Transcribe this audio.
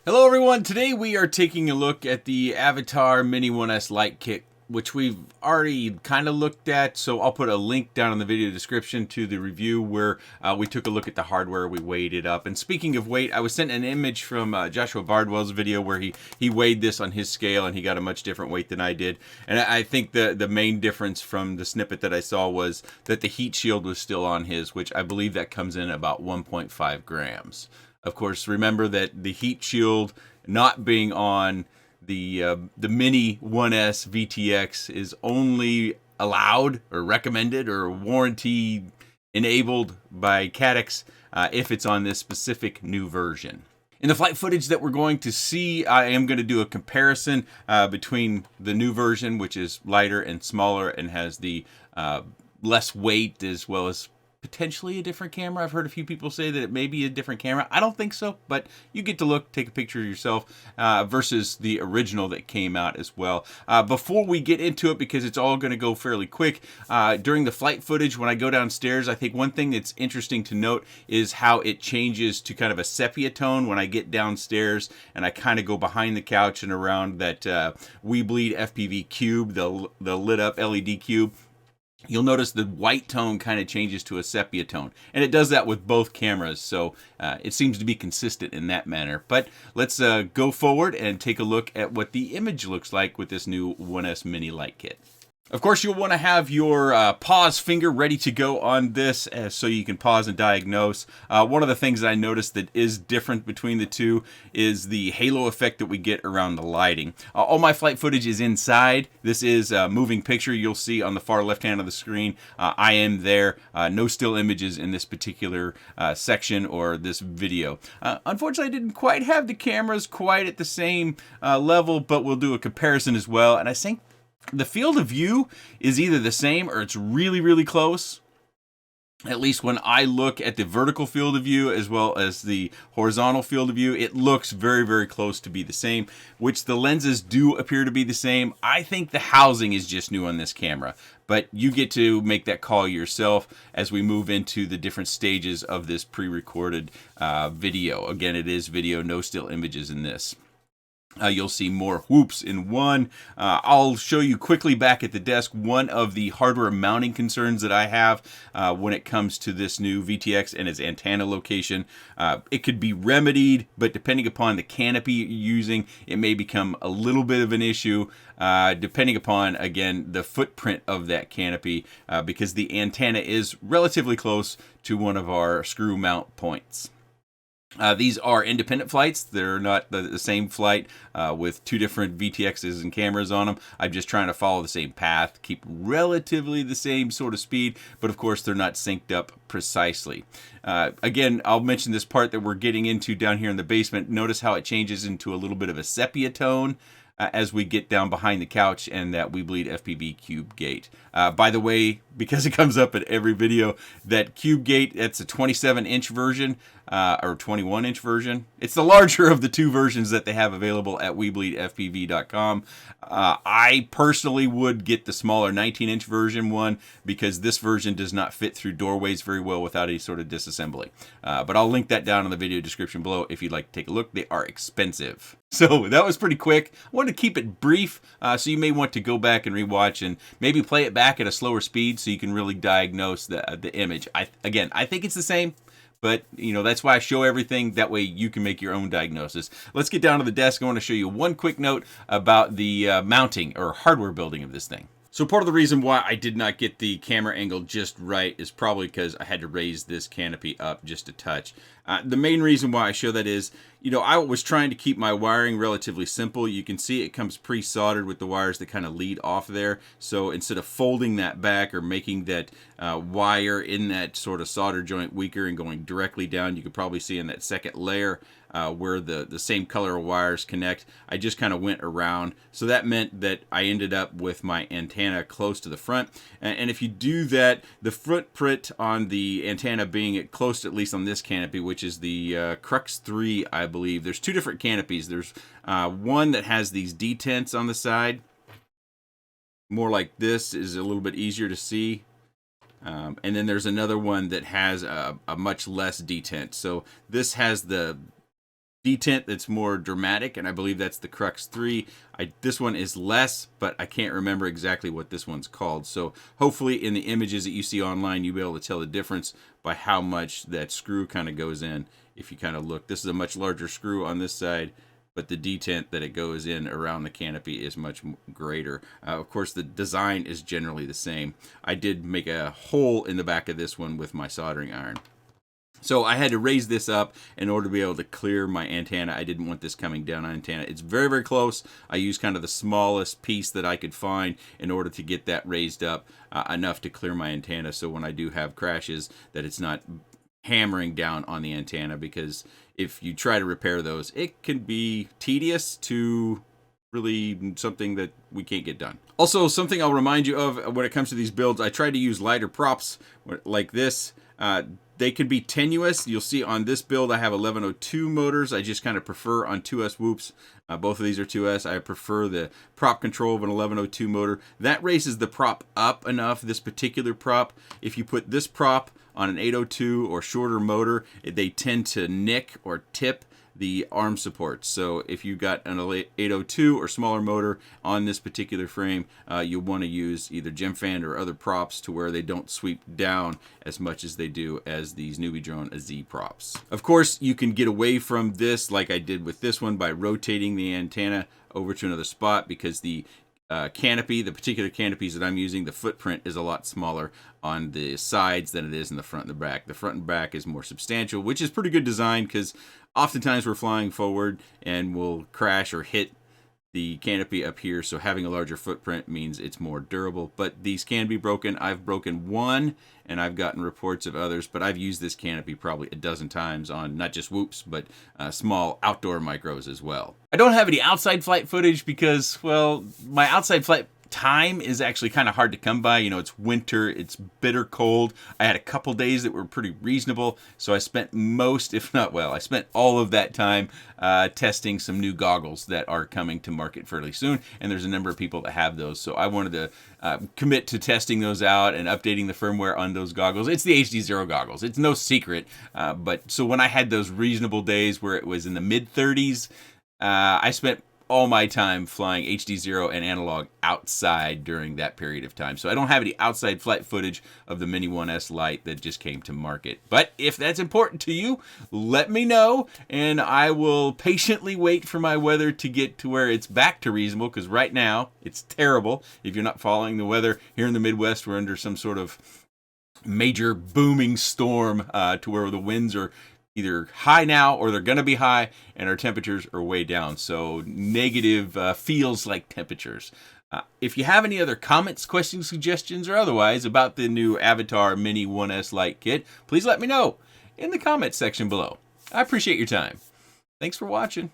Hello everyone, today we are taking a look at the Avatar Mini 1S Lite kit, which we've already kind of looked at, so I'll put a link down in the video description to the review where we took a look at the hardware, we weighed it up. And speaking of weight, I was sent an image from Joshua Bardwell's video where he weighed this on his scale and he got a much different weight than I did. And I think the main difference from the snippet that I saw was that the heat shield was still on his, which I believe that comes in about 1.5 grams. Of course, remember that the heat shield not being on the Mini 1S VTX is only allowed or recommended or warranty enabled by Caddx if it's on this specific new version. In the flight footage that we're going to see, I am going to do a comparison between the new version, which is lighter and smaller and has the less weight, as well as potentially a different camera. I've heard a few people say that it may be a different camera. I don't think so, but you get to look, take a picture of yourself versus the original that came out as well. Before we get into it, because it's all going to go fairly quick, during the flight footage when I go downstairs, I think one thing that's interesting to note is how it changes to kind of a sepia tone when I get downstairs and I kind of go behind the couch and around that We Bleed FPV cube, the lit up LED cube. You'll notice the white tone kind of changes to a sepia tone. And it does that with both cameras, so it seems to be consistent in that manner. But let's go forward and take a look at what the image looks like with this new 1S Mini Lite kit. Of course, you'll want to have your pause finger ready to go on this so you can pause and diagnose. One of the things that I noticed that is different between the two is the halo effect that we get around the lighting. All my flight footage is inside. This is a moving picture. You'll see on the far left hand of the screen, I am there. No still images in this particular section or this video. Unfortunately, I didn't quite have the cameras quite at the same level, but we'll do a comparison as well. And I think the field of view is either the same or it's really, really close. At least when I look at the vertical field of view as well as the horizontal field of view, it looks very, very close to be the same, which the lenses do appear to be the same. I think the housing is just new on this camera, but you get to make that call yourself as we move into the different stages of this pre-recorded video. Again, it is video, no still images in this. You'll see more whoops in one. I'll show you quickly back at the desk one of the hardware mounting concerns that I have when it comes to this new VTX and its antenna location. It could be remedied, but depending upon the canopy you're using, it may become a little bit of an issue, depending upon, again, the footprint of that canopy, because the antenna is relatively close to one of our screw mount points. These are independent flights. They're not the same flight with two different VTXs and cameras on them. I'm just trying to follow the same path, keep relatively the same sort of speed, but of course they're not synced up precisely. Again, I'll mention this part that we're getting into down here in the basement. Notice how it changes into a little bit of a sepia tone as we get down behind the couch and that We Bleed FPV cube gate. By the way, because it comes up in every video, that cube gate, that's a 27-inch version or 21-inch version. It's the larger of the two versions that they have available at WeBleedFPV.com. I personally would get the smaller 19-inch version one because this version does not fit through doorways very well without any sort of disassembly. But I'll link that down in the video description below if you'd like to take a look. They are expensive. So that was pretty quick. I wanted to keep it brief, so you may want to go back and rewatch and maybe play it back at a slower speed so you can really diagnose the image. I think it's the same, but you know, that's why I show everything. That way you can make your own diagnosis. Let's get down to the desk. I want to show you one quick note about the mounting or hardware building of this thing. So part of the reason why I did not get the camera angle just right is probably because I had to raise this canopy up just a touch. The main reason why I show that is, you know, I was trying to keep my wiring relatively simple. You can see it comes pre-soldered with the wires that kind of lead off there. So instead of folding that back or making that wire in that sort of solder joint weaker and going directly down, you could probably see in that second layer where the same color of wires connect, I just kind of went around. So that meant that I ended up with my antenna close to the front. And if you do that, the footprint on the antenna being close, at least on this canopy, which is the Crux 3, I believe. There's two different canopies. There's one that has these detents on the side. More like this is a little bit easier to see. And then there's another one that has a much less detent. So this has the detent that's more dramatic, and I believe that's the Crux 3. This one is less, but I can't remember exactly what this one's called. So hopefully in the images that you see online, you'll be able to tell the difference by how much that screw kind of goes in. If you kind of look, this is a much larger screw on this side, but the detent that it goes in around the canopy is much greater. Of course, the design is generally the same. I did make a hole in the back of this one with my soldering iron. So I had to raise this up in order to be able to clear my antenna. I didn't want this coming down on antenna. It's very, very close. I used kind of the smallest piece that I could find in order to get that raised up enough to clear my antenna, so when I do have crashes that it's not hammering down on the antenna, because if you try to repair those, it can be tedious to really something that we can't get done. Also, something I'll remind you of when it comes to these builds, I try to use lighter props like this. They can be tenuous. You'll see on this build I have 1102 motors. I just kind of prefer on 2S whoops. Both of these are 2S. I prefer the prop control of an 1102 motor. That raises the prop up enough, this particular prop. If you put this prop on an 802 or shorter motor, they tend to nick or tip the arm supports. So if you've got an 802 or smaller motor on this particular frame, you'll want to use either gem fan or other props to where they don't sweep down as much as they do as these Newbie Drone Z props. Of course, you can get away from this like I did with this one by rotating the antenna over to another spot, because the canopy, the particular canopies that I'm using, the footprint is a lot smaller on the sides than it is in the front and the back. The front and back is more substantial, which is pretty good design, because oftentimes we're flying forward and we'll crash or hit the canopy up here, so having a larger footprint means it's more durable. But these can be broken. I've broken one, and I've gotten reports of others, but I've used this canopy probably a dozen times on not just whoops, but small outdoor micros as well. I don't have any outside flight footage because, well, my outside flight time is actually kind of hard to come by. You know, it's winter, it's bitter cold. I had a couple days that were pretty reasonable, so I spent most, if not, well, I spent all of that time testing some new goggles that are coming to market fairly soon, and there's a number of people that have those, so I wanted to commit to testing those out and updating the firmware on those goggles. It's the HD0 goggles. It's no secret, but so when I had those reasonable days where it was in the mid-30s, I spent all my time flying HD0 and analog outside during that period of time. So I don't have any outside flight footage of the Mini 1S Lite that just came to market. But if that's important to you, let me know, and I will patiently wait for my weather to get to where it's back to reasonable, because right now it's terrible. If you're not following the weather here in the Midwest, we're under some sort of major booming storm to where the winds are either high now or they're going to be high, and our temperatures are way down. So negative feels like temperatures. If you have any other comments, questions, suggestions, or otherwise about the new Avatar Mini 1S Lite kit, please let me know in the comments section below. I appreciate your time. Thanks for watching.